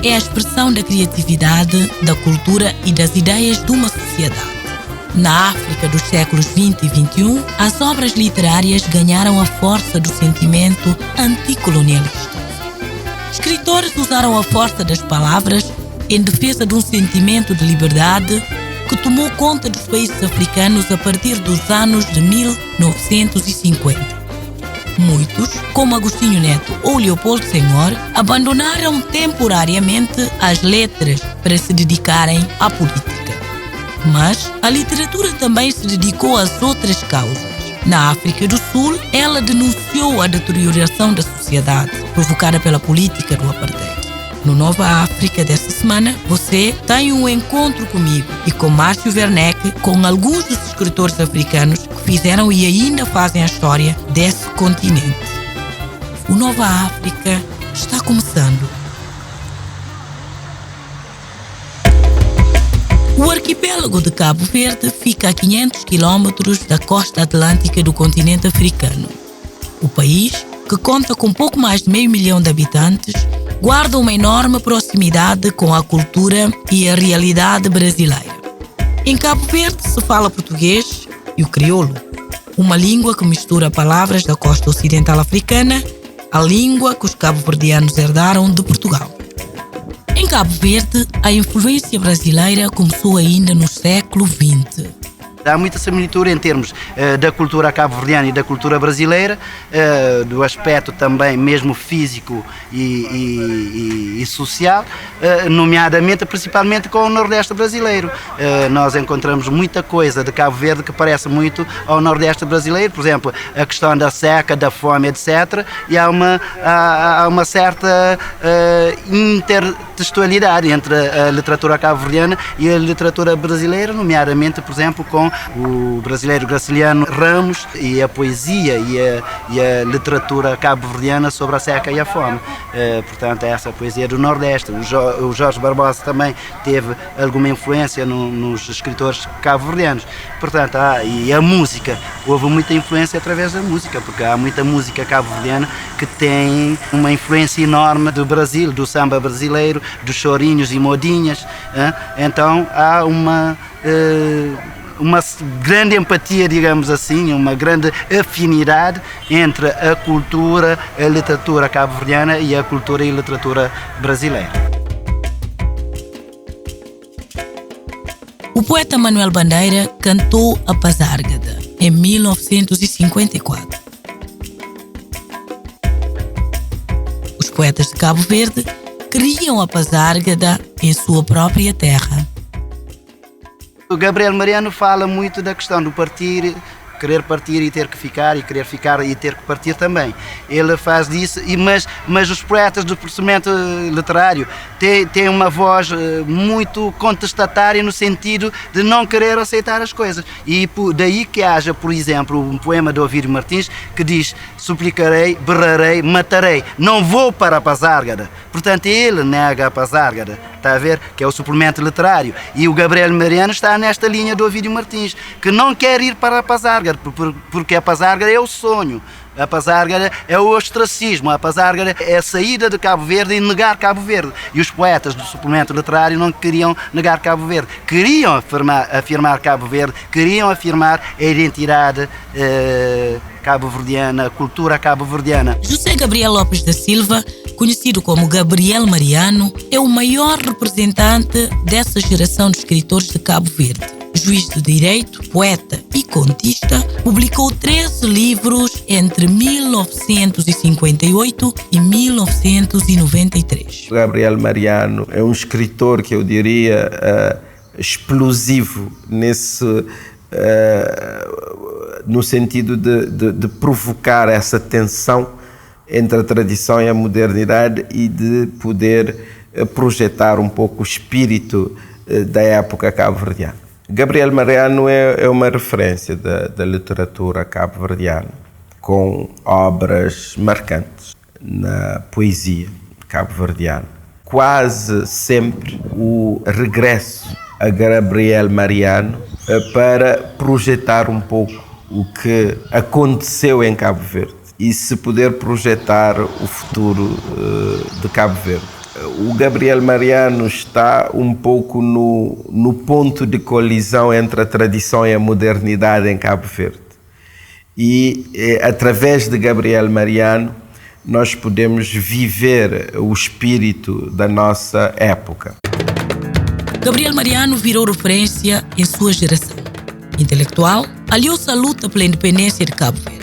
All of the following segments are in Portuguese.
é a expressão da criatividade, da cultura e das ideias de uma sociedade. Na África dos séculos XX e XXI, as obras literárias ganharam a força do sentimento anticolonialista. Escritores usaram a força das palavras em defesa de um sentimento de liberdade que tomou conta dos países africanos a partir dos anos de 1950. Muitos, como Agostinho Neto ou Leopoldo Senghor, abandonaram temporariamente as letras para se dedicarem à política. Mas a literatura também se dedicou às outras causas. Na África do Sul, ela denunciou a deterioração da sociedade provocada pela política do apartheid. No Nova África desta semana, você tem um encontro comigo e com Márcio Werneck, com alguns dos escritores africanos que fizeram e ainda fazem a história desse continente. O Nova África está começando. O arquipélago de Cabo Verde fica a 500 quilômetros da costa atlântica do continente africano. O país, que conta com pouco mais de 500 mil de habitantes, guarda uma enorme proximidade com a cultura e a realidade brasileira. Em Cabo Verde se fala português e o crioulo, uma língua que mistura palavras da costa ocidental africana, a língua que os cabo-verdianos herdaram de Portugal. Em Cabo Verde, a influência brasileira começou ainda no século XX. Há muita similitud em termos da cultura cabo-verdiana e da cultura brasileira, do aspecto também mesmo físico e social, nomeadamente, principalmente com o Nordeste brasileiro. Nós encontramos muita coisa de Cabo Verde que parece muito ao Nordeste brasileiro, por exemplo, a questão da seca, da fome, etc. E há uma certa intertextualidade entre a literatura cabo-verdiana e a literatura brasileira, nomeadamente, por exemplo, com o brasileiro Graciliano Ramos e a poesia e a literatura cabo-verdiana sobre a seca e a fome. Portanto, essa poesia do Nordeste. O Jorge Barbosa também teve alguma influência nos escritores cabo-verdianos. Portanto, e a música. Houve muita influência através da música, porque há muita música cabo-verdiana que tem uma influência enorme do Brasil, do samba brasileiro, dos chorinhos e modinhas. Então, há uma grande empatia, digamos assim, uma grande afinidade entre a cultura, a literatura cabo-verdiana e a cultura e literatura brasileira. O poeta Manuel Bandeira cantou a Pazárgada em 1954. Os poetas de Cabo Verde criam a Pazárgada em sua própria terra. O Gabriel Mariano fala muito da questão do partir, querer partir e ter que ficar, e querer ficar e ter que partir também. Ele faz disso, mas os poetas do procedimento literário têm uma voz muito contestatária no sentido de não querer aceitar as coisas. E daí que haja, por exemplo, um poema de Ovídio Martins que diz: suplicarei, berrarei, matarei, não vou para a Pazárgada. Portanto, ele nega a Pazárgada, está a ver? Que é o suplemento literário. E o Gabriel Mariano está nesta linha do Ovídio Martins, que não quer ir para a Pazárgada, porque a Pazárgada é o sonho. A Pazárgada é o ostracismo, a Pazárgada é a saída de Cabo Verde e negar Cabo Verde. E os poetas do suplemento literário não queriam negar Cabo Verde, queriam afirmar Cabo Verde, queriam afirmar a identidade cabo-verdiana, a cultura cabo-verdiana. José Gabriel Lopes da Silva, conhecido como Gabriel Mariano, é o maior representante dessa geração de escritores de Cabo Verde. Juiz de direito, poeta e contista, publicou 13 livros entre 1958 e 1993. Gabriel Mariano é um escritor que eu diria explosivo no sentido de provocar essa tensão entre a tradição e a modernidade e de poder projetar um pouco o espírito da época cabo-verdiana. Gabriel Mariano é uma referência da literatura cabo-verdiana, com obras marcantes na poesia cabo-verdiana. Quase sempre o regresso a Gabriel Mariano para projetar um pouco o que aconteceu em Cabo Verde e se poder projetar o futuro de Cabo Verde. o Gabriel Mariano está um pouco no ponto de colisão entre a tradição e a modernidade em Cabo Verde. E através de Gabriel Mariano nós podemos viver o espírito da nossa época. Gabriel Mariano virou referência em sua geração. Intelectual, aliou-se à luta pela independência de Cabo Verde.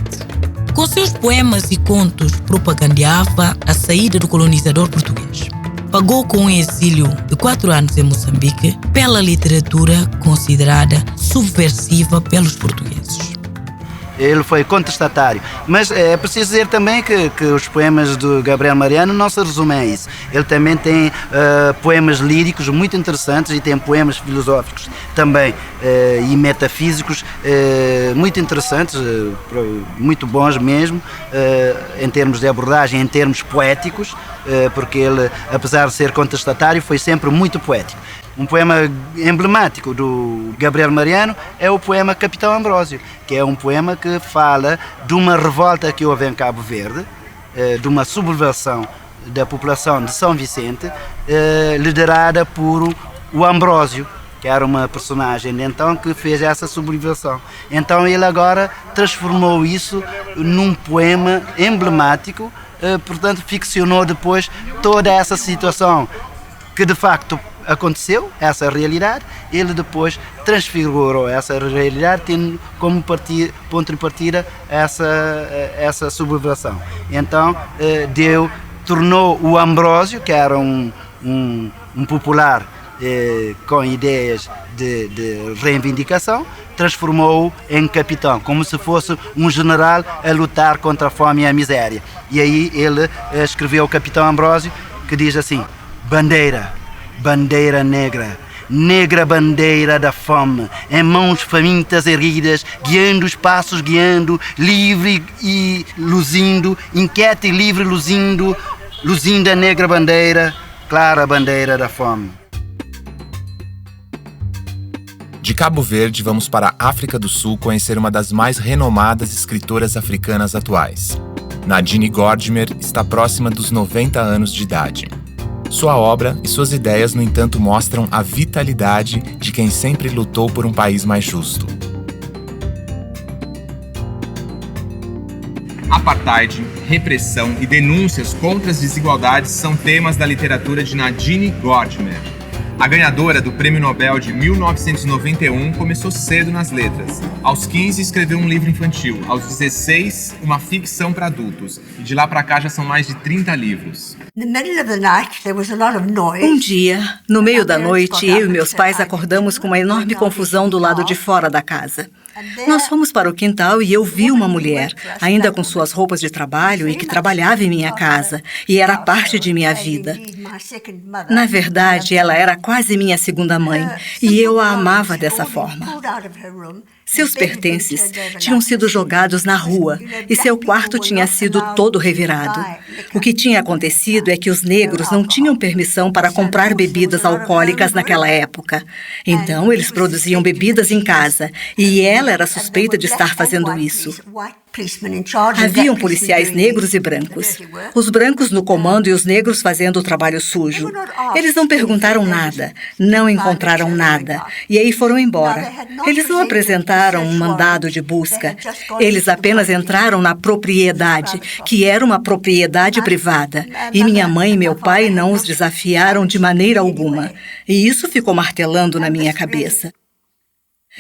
Com seus poemas e contos, propagandeava a saída do colonizador português. Pagou com um exílio de 4 anos em Moçambique pela literatura considerada subversiva pelos portugueses. Ele foi contestatário, mas é preciso dizer também que os poemas do Gabriel Mariano não se resumem a isso. Ele também tem poemas líricos muito interessantes e tem poemas filosóficos também e metafísicos muito interessantes, muito bons mesmo, em termos de abordagem, em termos poéticos, porque ele, apesar de ser contestatário, foi sempre muito poético. Um poema emblemático do Gabriel Mariano é o poema Capitão Ambrósio, que é um poema que fala de uma revolta que houve em Cabo Verde, de uma sublevação da população de São Vicente, liderada por o Ambrósio, que era uma personagem de então que fez essa sublevação. Então ele agora transformou isso num poema emblemático, portanto ficcionou depois toda essa situação que de facto aconteceu, essa realidade. Ele depois transfigurou essa realidade, tendo como ponto de partida essa sublevação. Então tornou o Ambrósio, que era um popular com ideias de reivindicação, transformou-o em capitão, como se fosse um general a lutar contra a fome e a miséria. E aí ele escreveu o Capitão Ambrósio, que diz assim: bandeira, bandeira negra, negra bandeira da fome, em mãos famintas erguidas, guiando os passos, guiando, livre e luzindo, inquieta e livre luzindo, luzindo a negra bandeira, clara bandeira da fome. De Cabo Verde, vamos para a África do Sul conhecer uma das mais renomadas escritoras africanas atuais. Nadine Gordimer está próxima dos 90 anos de idade. Sua obra e suas ideias, no entanto, mostram a vitalidade de quem sempre lutou por um país mais justo. Apartheid, repressão e denúncias contra as desigualdades são temas da literatura de Nadine Gordimer. A ganhadora do Prêmio Nobel de 1991 começou cedo nas letras. Aos 15, escreveu um livro infantil. Aos 16, uma ficção para adultos. E de lá para cá já são mais de 30 livros. Um dia, no meio da noite, eu e meus pais acordamos com uma enorme confusão do lado de fora da casa. Nós fomos para o quintal e eu vi uma mulher, ainda com suas roupas de trabalho e que trabalhava em minha casa, e era parte de minha vida. Na verdade, ela era quase minha segunda mãe, e eu a amava dessa forma. Seus pertences tinham sido jogados na rua e seu quarto tinha sido todo revirado. O que tinha acontecido é que os negros não tinham permissão para comprar bebidas alcoólicas naquela época. Então, eles produziam bebidas em casa e ela era suspeita de estar fazendo isso. Haviam policiais negros e brancos. Os brancos no comando e os negros fazendo o trabalho sujo. Eles não perguntaram nada, não encontraram nada, e aí foram embora. Eles não apresentaram um mandado de busca. Eles apenas entraram na propriedade, que era uma propriedade privada, e minha mãe e meu pai não os desafiaram de maneira alguma. E isso ficou martelando na minha cabeça.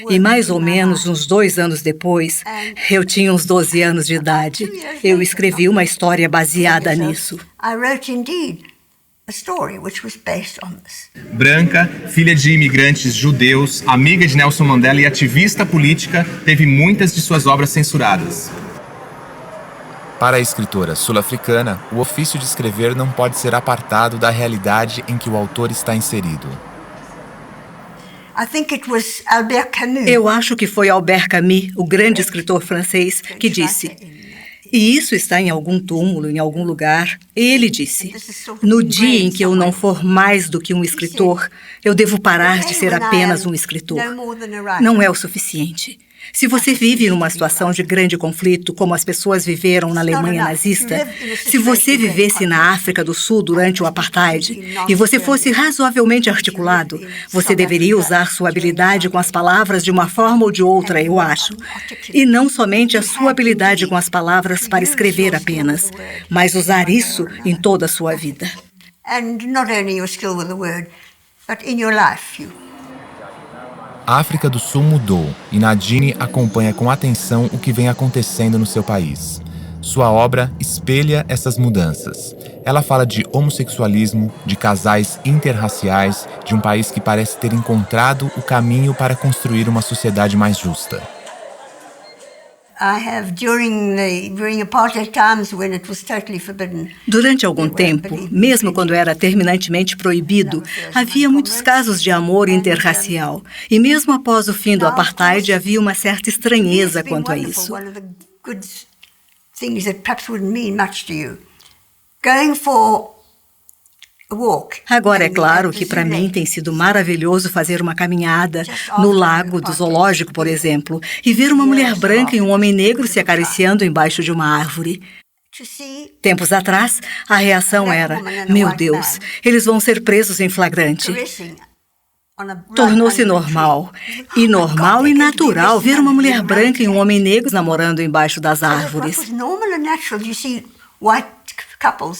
E mais ou menos uns 2 anos depois, eu tinha uns 12 anos de idade, eu escrevi uma história baseada nisso. Branca, filha de imigrantes judeus, amiga de Nelson Mandela e ativista política, teve muitas de suas obras censuradas. Para a escritora sul-africana, o ofício de escrever não pode ser apartado da realidade em que o autor está inserido. Eu acho que foi Albert Camus, o grande escritor francês, que disse: e isso está em algum túmulo, em algum lugar. Ele disse: no dia em que eu não for mais do que um escritor, eu devo parar de ser apenas um escritor. Não é o suficiente. Se você vive numa situação de grande conflito, como as pessoas viveram na Alemanha nazista, se você vivesse na África do Sul durante o apartheid e você fosse razoavelmente articulado, você deveria usar sua habilidade com as palavras de uma forma ou de outra, eu acho. E não somente a sua habilidade com as palavras para escrever apenas, mas usar isso em toda a sua vida. And not only your skill with the word, but in your life. A África do Sul mudou e Nadine acompanha com atenção o que vem acontecendo no seu país. Sua obra espelha essas mudanças. Ela fala de homossexualismo, de casais interraciais, de um país que parece ter encontrado o caminho para construir uma sociedade mais justa. Durante algum tempo, mesmo quando era terminantemente proibido, havia muitos casos de amor interracial. E mesmo após o fim do apartheid, havia uma certa estranheza quanto a isso. Agora, é claro que para mim tem sido maravilhoso fazer uma caminhada no lago do zoológico, por exemplo, e ver uma mulher branca e um homem negro se acariciando embaixo de uma árvore. Tempos atrás, a reação era: meu Deus, eles vão ser presos em flagrante. Tornou-se normal. E normal e natural ver uma mulher branca e um homem negro namorando embaixo das árvores.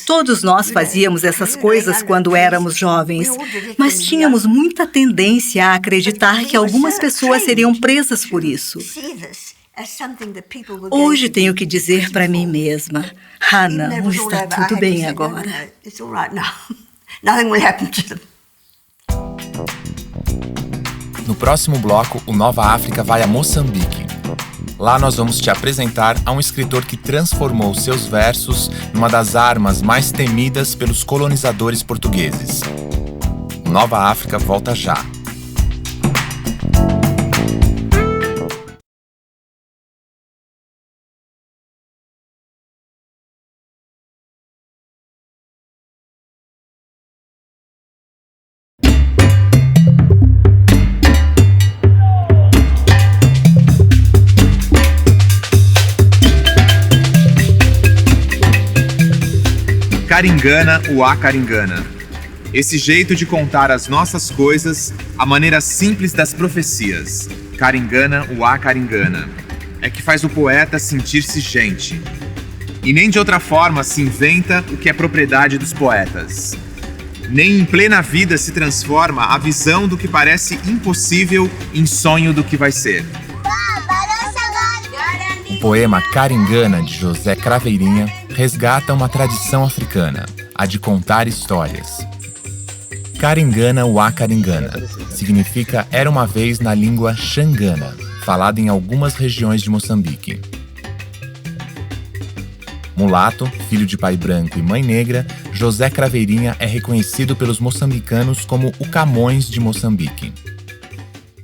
Todos nós fazíamos essas coisas quando éramos jovens, mas tínhamos muita tendência a acreditar que algumas pessoas seriam presas por isso. Hoje tenho que dizer para mim mesma: não, está tudo bem agora. No próximo bloco, o Nova África vai a Moçambique. Lá nós vamos te apresentar a um escritor que transformou seus versos numa das armas mais temidas pelos colonizadores portugueses. O Nova África volta já. Karingana, o Akaringana. Esse jeito de contar as nossas coisas, a maneira simples das profecias. Karingana, o Akaringana. É que faz o poeta sentir-se gente. E nem de outra forma se inventa o que é propriedade dos poetas. Nem em plena vida se transforma a visão do que parece impossível em sonho do que vai ser. O poema Karingana, de José Craveirinha, resgata uma tradição africana, a de contar histórias. Karingana wa Karingana significa era uma vez na língua xangana, falada em algumas regiões de Moçambique. Mulato, filho de pai branco e mãe negra, José Craveirinha é reconhecido pelos moçambicanos como o Camões de Moçambique.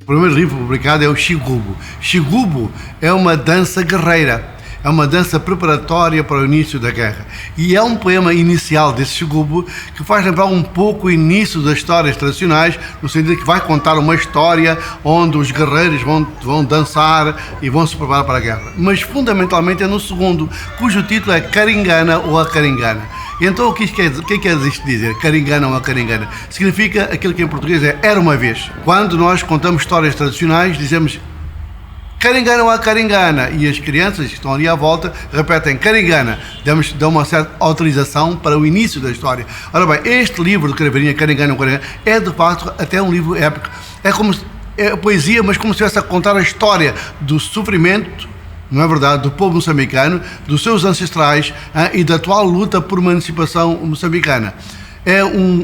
O primeiro livro publicado é o Xigubo. Xigubo é uma dança guerreira, é uma dança preparatória para o início da guerra. E é um poema inicial desse Xigubo que faz lembrar um pouco o início das histórias tradicionais, no sentido que vai contar uma história onde os guerreiros vão dançar e vão se preparar para a guerra. Mas fundamentalmente é no segundo, cujo título é Karingana ou Akaringana. Então o que quer dizer? Karingana ou Akaringana? Significa aquilo que em português é era uma vez. Quando nós contamos histórias tradicionais, dizemos Karingana ou Akaringana, e as crianças que estão ali à volta repetem Karingana, dão uma certa autorização para o início da história. Ora bem, este livro de Craveirinha, Karingana ou Akaringana, é de fato até um livro épico. É poesia, mas como se estivesse a contar a história do sofrimento, não é verdade, do povo moçambicano, dos seus ancestrais e da atual luta por emancipação moçambicana.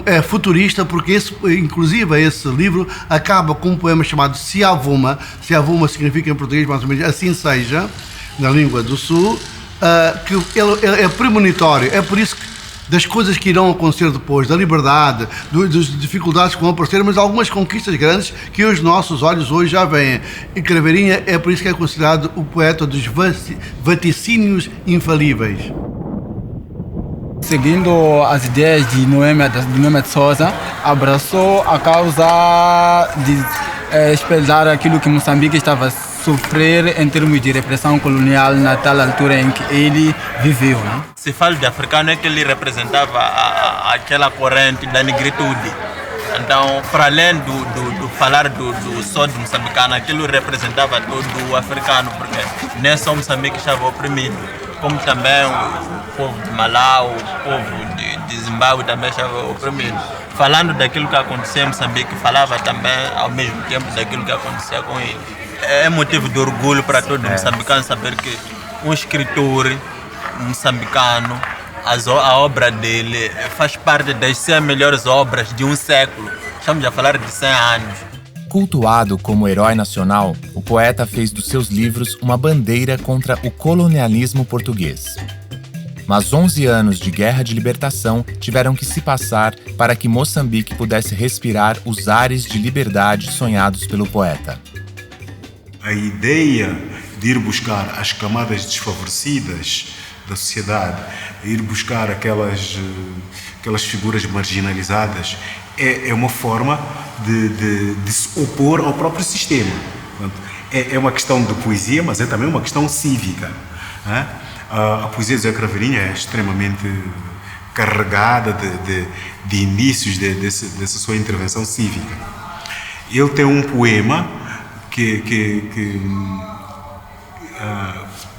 É futurista porque, inclusive, esse livro acaba com um poema chamado Siavuma. Siavuma significa em português mais ou menos assim seja, na língua do Sul, que ele é premonitório. É por isso que das coisas que irão acontecer depois, da liberdade, das dificuldades que vão aparecer, mas algumas conquistas grandes que os nossos olhos hoje já veem. E Craveirinha é por isso que é considerado o poeta dos vaticínios infalíveis. Seguindo as ideias de Noêmia de Sousa, abraçou a causa de espelhar aquilo que Moçambique estava sofrer em termos de repressão colonial na tal altura em que ele viveu, né? Se fala de africano é que ele representava aquela corrente da negritude. Então, para além do falar do sódio moçambicano, aquilo representava todo o africano, porque nem só Moçambique estava oprimido, como também o povo de Malau, o povo de Zimbábue também estava oprimido. Falando daquilo que acontecia em Moçambique, falava também ao mesmo tempo daquilo que acontecia com ele. É motivo de orgulho para todo moçambicano saber que um escritor moçambicano, a obra dele faz parte das 100 melhores obras de um século. Estamos a falar de 100 anos. Cultuado como herói nacional, o poeta fez dos seus livros uma bandeira contra o colonialismo português. Mas 11 anos de guerra de libertação tiveram que se passar para que Moçambique pudesse respirar os ares de liberdade sonhados pelo poeta. A ideia de ir buscar as camadas desfavorecidas da sociedade, ir buscar aquelas figuras marginalizadas, é uma forma de se opor ao próprio sistema. Portanto, é uma questão de poesia, mas é também uma questão cívica. A poesia de Zé Craveirinha é extremamente carregada de indícios dessa sua intervenção cívica. Ele tem um poema que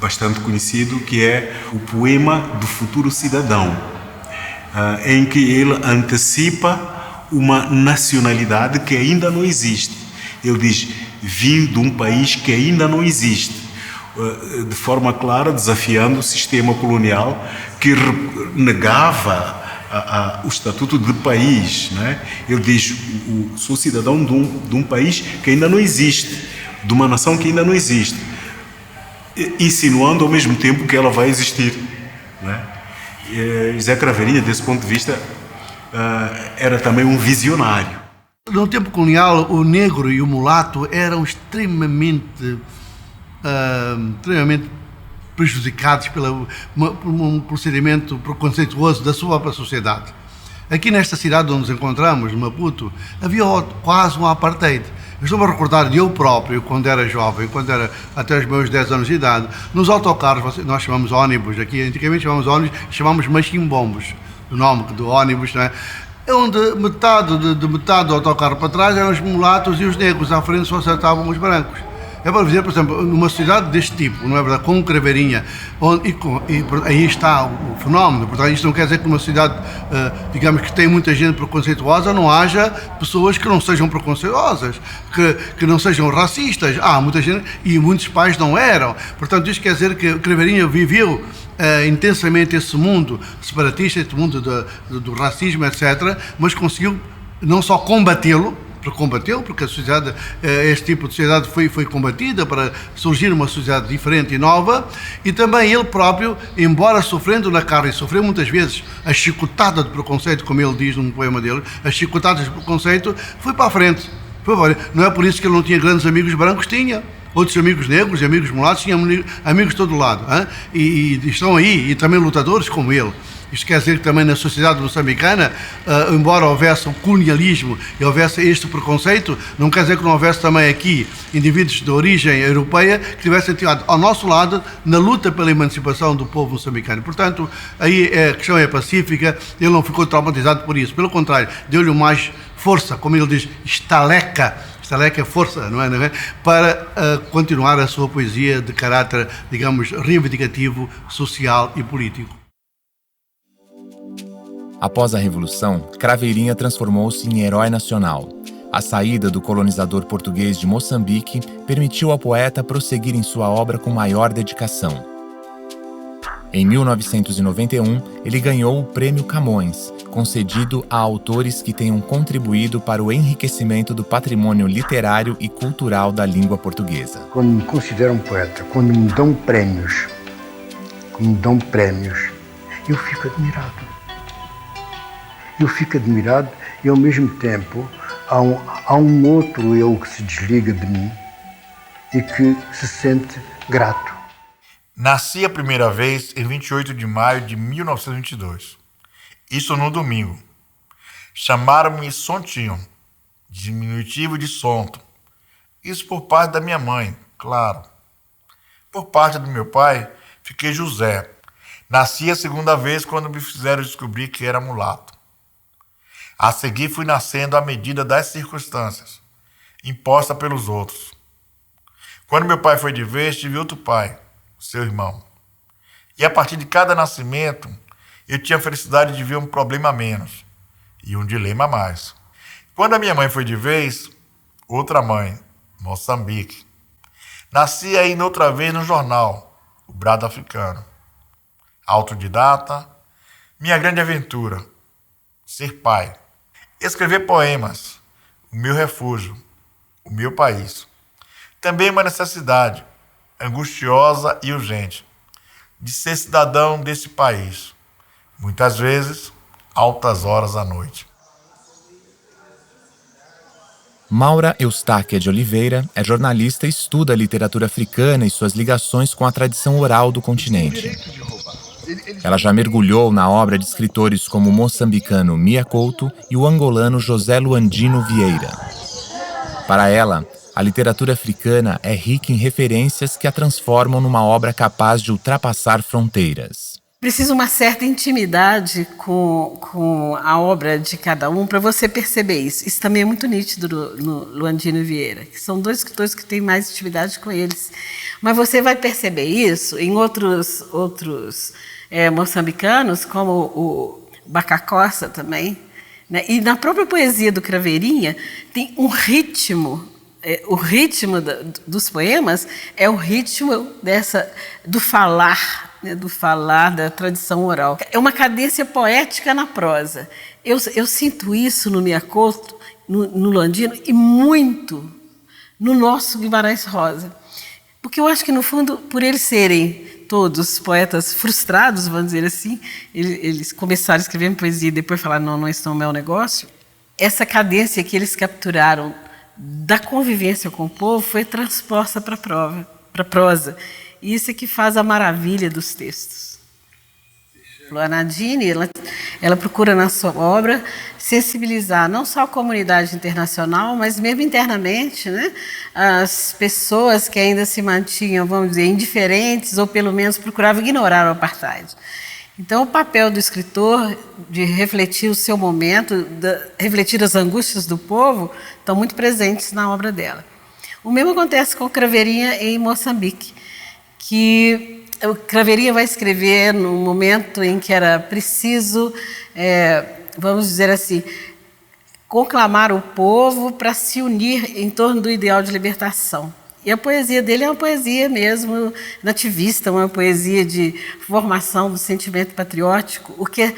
bastante conhecido, que é o poema do futuro cidadão, em que ele antecipa uma nacionalidade que ainda não existe. Ele diz: vim de um país que ainda não existe, de forma clara desafiando o sistema colonial que negava o estatuto de país, né? Ele diz: sou cidadão de um país que ainda não existe, de uma nação que ainda não existe, insinuando ao mesmo tempo que ela vai existir, né? Zé Craveirinha, desse ponto de vista, era também um visionário. No tempo colonial, o negro e o mulato eram extremamente prejudicados por um procedimento preconceituoso da sua própria sociedade. Aqui nesta cidade onde nos encontramos, Maputo, havia quase um apartheid. Eu estou-me a recordar de eu próprio, quando era jovem, quando era até os meus 10 anos de idade, nos autocarros, nós chamamos ônibus, aqui antigamente chamamos ônibus, chamamos machimbombos, o nome do ônibus, não é? Onde metade do autocarro para trás eram os mulatos e os negros, à frente só acertavam os brancos. É para dizer, por exemplo, numa sociedade deste tipo, não é verdade, com Craveirinha, aí está o fenómeno. Portanto, isto não quer dizer que numa sociedade, digamos, que tem muita gente preconceituosa, não haja pessoas que não sejam preconceituosas, que não sejam racistas. Há muita gente, e muitos pais não eram. Portanto, isto quer dizer que Craveirinha viveu intensamente esse mundo separatista, esse mundo do racismo, etc., mas conseguiu não só combatê-lo, porque a sociedade, este tipo de sociedade foi combatida para surgir uma sociedade diferente e nova, e também ele próprio, embora sofrendo na carne, e sofreu muitas vezes a chicotada de preconceito, como ele diz num poema dele, as chicotadas de preconceito, foi para a frente. Não é por isso que ele não tinha grandes amigos brancos, tinha. Outros amigos negros e amigos mulatos, tinham amigos de todo lado, e estão aí, e também lutadores como ele. Isto quer dizer que também na sociedade moçambicana, embora houvesse um colonialismo e houvesse este preconceito, não quer dizer que não houvesse também aqui indivíduos de origem europeia que tivessem tirado ao nosso lado na luta pela emancipação do povo moçambicano. Portanto, aí a questão é pacífica, ele não ficou traumatizado por isso. Pelo contrário, deu-lhe mais força, como ele diz, estaleca é força, não é? Para continuar a sua poesia de caráter, digamos, reivindicativo, social e político. Após a Revolução, Craveirinha transformou-se em herói nacional. A saída do colonizador português de Moçambique permitiu ao poeta prosseguir em sua obra com maior dedicação. Em 1991, ele ganhou o Prêmio Camões, concedido a autores que tenham contribuído para o enriquecimento do patrimônio literário e cultural da língua portuguesa. Quando me consideram poeta, quando me dão prémios, eu fico admirado. E ao mesmo tempo há um outro eu que se desliga de mim e que se sente grato. Nasci a primeira vez em 28 de maio de 1922. Isso no domingo. Chamaram-me Sontinho, diminutivo de Sonto. Isso por parte da minha mãe, claro. Por parte do meu pai, fiquei José. Nasci a segunda vez quando me fizeram descobrir que era mulato. A seguir fui nascendo à medida das circunstâncias, imposta pelos outros. Quando meu pai foi de vez, tive outro pai, seu irmão. E a partir de cada nascimento, eu tinha a felicidade de ver um problema a menos e um dilema a mais. Quando a minha mãe foi de vez, outra mãe, Moçambique. Nasci ainda outra vez no jornal, o Brado Africano. Autodidata, minha grande aventura, ser pai. Escrever poemas, o meu refúgio, o meu país. Também uma necessidade, angustiosa e urgente, de ser cidadão desse país. Muitas vezes, altas horas da noite. Maura Eustáquia de Oliveira é jornalista e estuda a literatura africana e suas ligações com a tradição oral do continente. Ela já mergulhou na obra de escritores como o moçambicano Mia Couto e o angolano José Luandino Vieira. Para ela, a literatura africana é rica em referências que a transformam numa obra capaz de ultrapassar fronteiras. Precisa uma certa intimidade com a obra de cada um para você perceber isso. Isso também é muito nítido no Luandino Vieira, que são dois escritores que têm mais intimidade com eles. Mas você vai perceber isso em outros moçambicanos, como o Bacacossa também, né? E na própria poesia do Craveirinha tem um ritmo. O ritmo dos poemas é o ritmo do falar, né, do falar da tradição oral. É uma cadência poética na prosa. Eu sinto isso no Mia Couto, no Luandino, e muito no nosso Guimarães Rosa. Porque eu acho que, no fundo, por eles serem todos poetas frustrados, vamos dizer assim, eles começaram a escrever poesia e depois falaram, não, isso não é meu negócio, essa cadência que eles capturaram da convivência com o povo foi transposta para a prosa. E isso é que faz a maravilha dos textos. A Nadine, ela procura na sua obra sensibilizar não só a comunidade internacional, mas mesmo internamente, né, as pessoas que ainda se mantinham, vamos dizer, indiferentes ou pelo menos procuravam ignorar o apartheid. Então, o papel do escritor de refletir o seu momento, refletir as angústias do povo, estão muito presentes na obra dela. O mesmo acontece com Craveirinha em Moçambique, que o Craveirinha vai escrever no momento em que era preciso, vamos dizer assim, conclamar o povo para se unir em torno do ideal de libertação. E a poesia dele é uma poesia mesmo nativista, uma poesia de formação do sentimento patriótico, o que,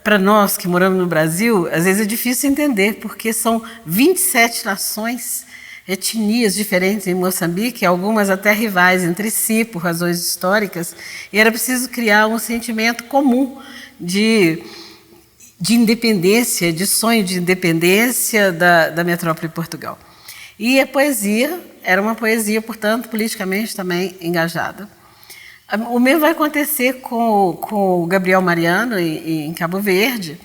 para nós que moramos no Brasil, às vezes é difícil entender, porque são 27 nações, etnias diferentes em Moçambique, algumas até rivais entre si, por razões históricas, e era preciso criar um sentimento comum de independência, de sonho de independência da metrópole de Portugal. E a poesia era uma poesia, portanto, politicamente também engajada. O mesmo vai acontecer com o Gabriel Mariano, em Cabo Verde,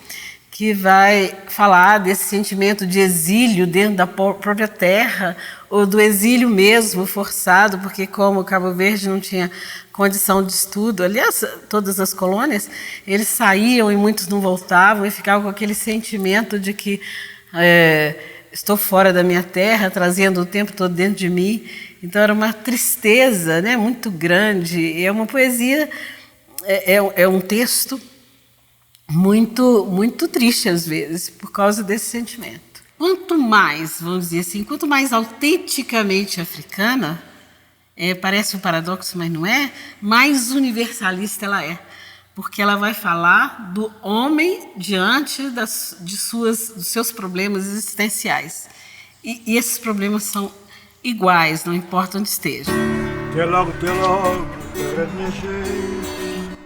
que vai falar desse sentimento de exílio dentro da própria terra, ou do exílio mesmo, forçado, porque como Cabo Verde não tinha condição de estudo, aliás, todas as colônias, eles saíam e muitos não voltavam, e ficavam com aquele sentimento de que estou fora da minha terra, trazendo o tempo todo dentro de mim. Então era uma tristeza, né, muito grande. E é uma poesia, é um texto muito, muito triste às vezes, por causa desse sentimento. Quanto mais, vamos dizer assim, quanto mais autenticamente africana, parece um paradoxo, mas não é, mais universalista ela é. Porque ela vai falar do homem diante dos seus problemas existenciais. E esses problemas são iguais, não importa onde esteja.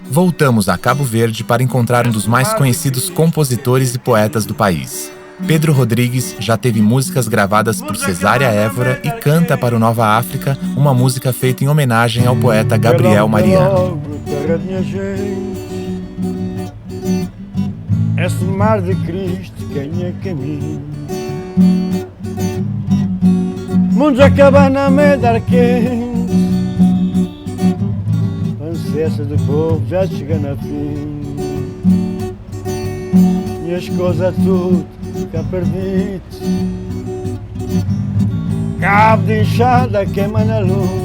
Voltamos a Cabo Verde para encontrar um dos mais conhecidos compositores e poetas do país. Pedro Rodrigues já teve músicas gravadas por Cesária Évora e canta para o Nova África uma música feita em homenagem ao poeta Gabriel Mariano. Esse mar de Cristo quem é caminho. mundos acabam na medar quente. A ansiedade do povo já chega na fim. E as coisas tudo fica perdido. Cabo de enxada queima na luz.